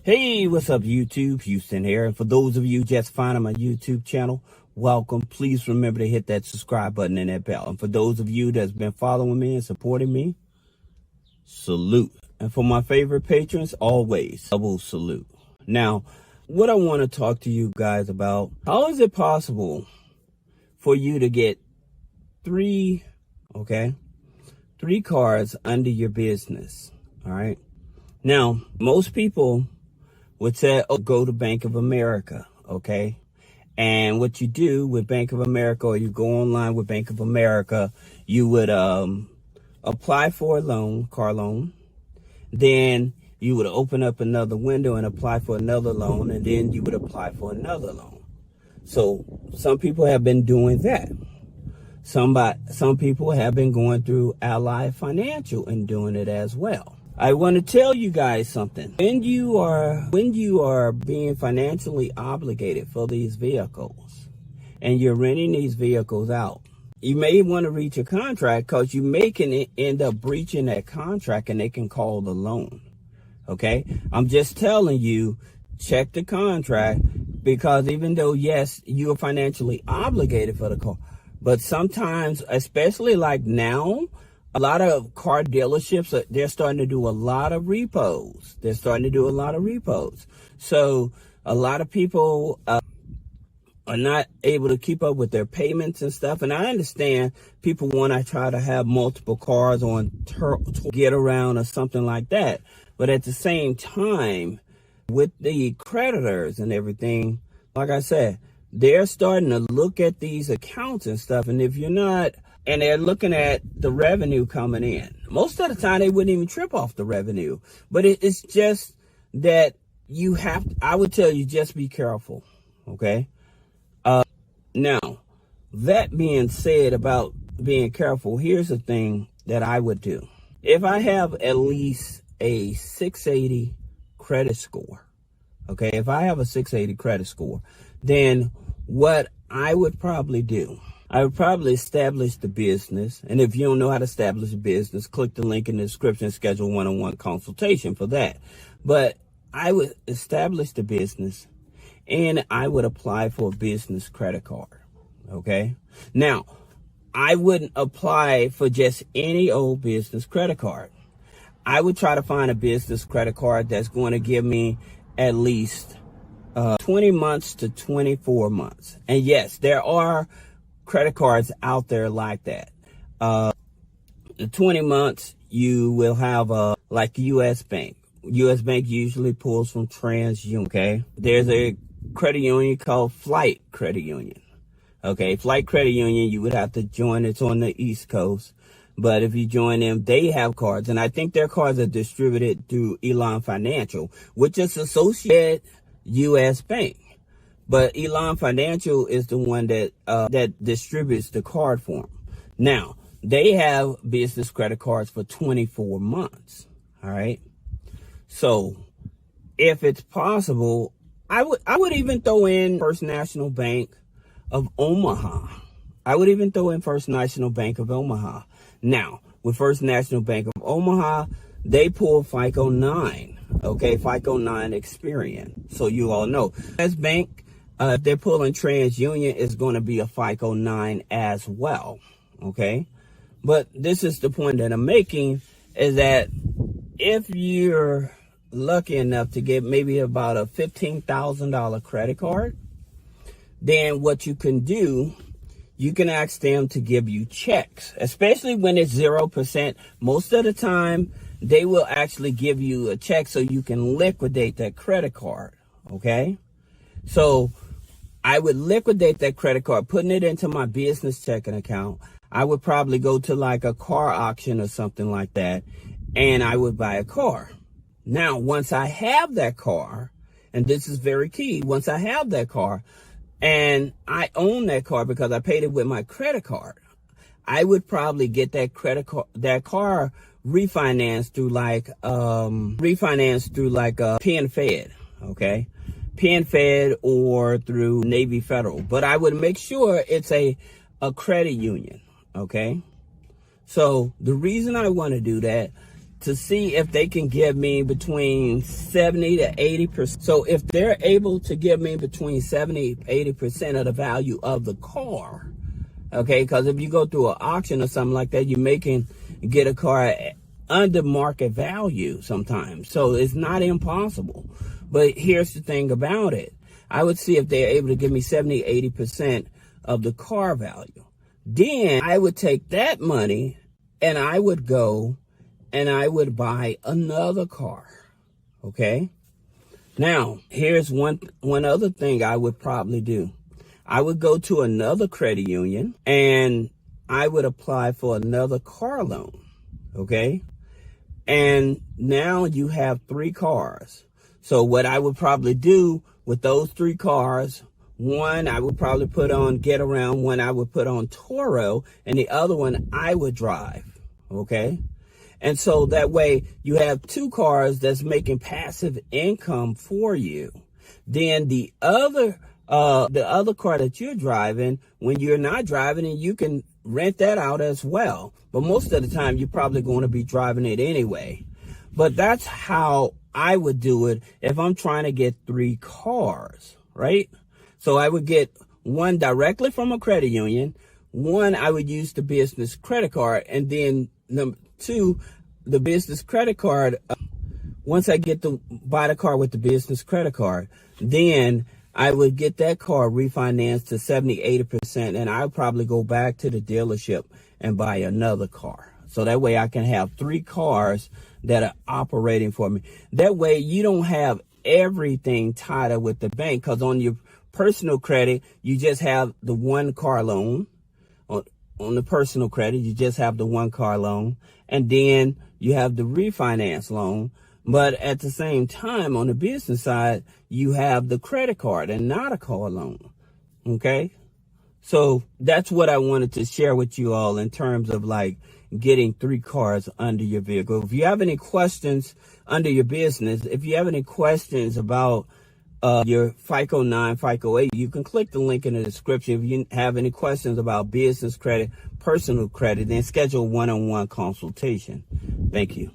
Hey, what's up YouTube? Houston here. And for those of you just finding my YouTube channel, welcome. Please remember to hit that subscribe button and that bell. And for those of you that's been following me and supporting me, salute. And for my favorite patrons, always double salute. Now, what I want to talk to you guys about, how is it possible for you to get three cars under your business? All right. Now, most people would say, oh, go to Bank of America, okay? And what you do with Bank of America, or you go online with Bank of America, you would apply for a loan, car loan. Then you would open up another window and apply for another loan, and then you would apply for another loan. So some people have been doing that. Some people have been going through Ally Financial and doing it as well. I want to tell you guys something. When you are being financially obligated for these vehicles and you're renting these vehicles out, you may want to reach a contract, because you may can end up breaching that contract and they can call the loan. Okay? I'm just telling you, check the contract, because even though, yes, you're financially obligated for the car, but sometimes, especially like now, a lot of car dealerships, they're starting to do a lot of repos. So a lot of people are not able to keep up with their payments and stuff. And I understand people want to try to have multiple cars on Getaround or something like that. But at the same time, with the creditors and everything, like I said, they're starting to look at these accounts and stuff. And if you're not, and they're looking at the revenue coming in. Most of the time, they wouldn't even trip off the revenue. But it's just that I would tell you, just be careful, okay? Now, that being said about being careful, here's the thing that I would do. If I have at least a 680 credit score, okay? If I have a 680 credit score, then what I would probably do, I would probably establish the business. And if you don't know how to establish a business, click the link in the description, schedule one-on-one consultation for that. But I would establish the business and I would apply for a business credit card. Okay. Now, I wouldn't apply for just any old business credit card. I would try to find a business credit card that's going to give me at least 20 months to 24 months. And yes, there are credit cards out there like that. The 20 months, you will have like US Bank. US Bank usually pulls from TransUnion, okay? There's a credit union called Flight Credit Union. Okay, Flight Credit Union, you would have to join. It's on the East Coast. But if you join them, they have cards. And I think their cards are distributed through Elan Financial, which is associated US Bank. But Elan Financial is the one that distributes the card for them. Now, they have business credit cards for 24 months. All right. So if it's possible, I would even throw in First National Bank of Omaha. Now, with First National Bank of Omaha, they pull FICO 9. Okay, FICO 9 Experian. So you all know. US Bank, if they're pulling TransUnion, is going to be a FICO 9 as well, okay? But this is the point that I'm making, is that if you're lucky enough to get maybe about a $15,000 credit card, then what you can do, you can ask them to give you checks, especially when it's 0%. Most of the time, they will actually give you a check so you can liquidate that credit card, okay? So I would liquidate that credit card, putting it into my business checking account. I would probably go to like a car auction or something like that, and I would buy a car. Now, once I have that car, and this is very key, once I have that car and I own that car because I paid it with my credit card, I would probably get that car refinanced through like PenFed, okay? PenFed or through Navy Federal. But I would make sure it's a credit union, okay? So the reason I want to do that to see if they can give me between 70 to 80%. So if they're able to give me between 70, 80% of the value of the car, okay, because if you go through an auction or something like that, you may can get a car under market value sometimes. So it's not impossible. But here's the thing about it. I would see if they're able to give me 70, 80% of the car value. Then I would take that money and I would go and I would buy another car. Okay? Now, here's one other thing I would probably do. I would go to another credit union and I would apply for another car loan. Okay? And now you have 3 cars. So what I would probably do with those 3 cars, one I would probably put on Getaround, one I would put on Turo, and the other one I would drive. Okay? And so that way you have 2 cars that's making passive income for you. Then the other car that you're driving, when you're not driving it, you can rent that out as well. But most of the time, you're probably going to be driving it anyway. But that's how I would do it if I'm trying to get 3 cars, right? So I would get one directly from a credit union. One, I would use the business credit card. And then number 2, the business credit card. Once I get to buy the car with the business credit card, then I would get that car refinanced to 70, 80%, and I'll probably go back to the dealership and buy another car. So that way I can have 3 cars that are operating for me. That way you don't have everything tied up with the bank, because on your personal credit, you just have the 1 car loan. On the personal credit, you just have the 1 car loan, and then you have the refinance loan. But at the same time, on the business side, you have the credit card and not a car loan. Okay? So that's what I wanted to share with you all in terms of like getting 3 cars under your vehicle. If you have any questions under your business, if you have any questions about your FICO 9, FICO 8, you can click the link in the description. If you have any questions about business credit, personal credit, then schedule a one-on-one consultation. Thank you.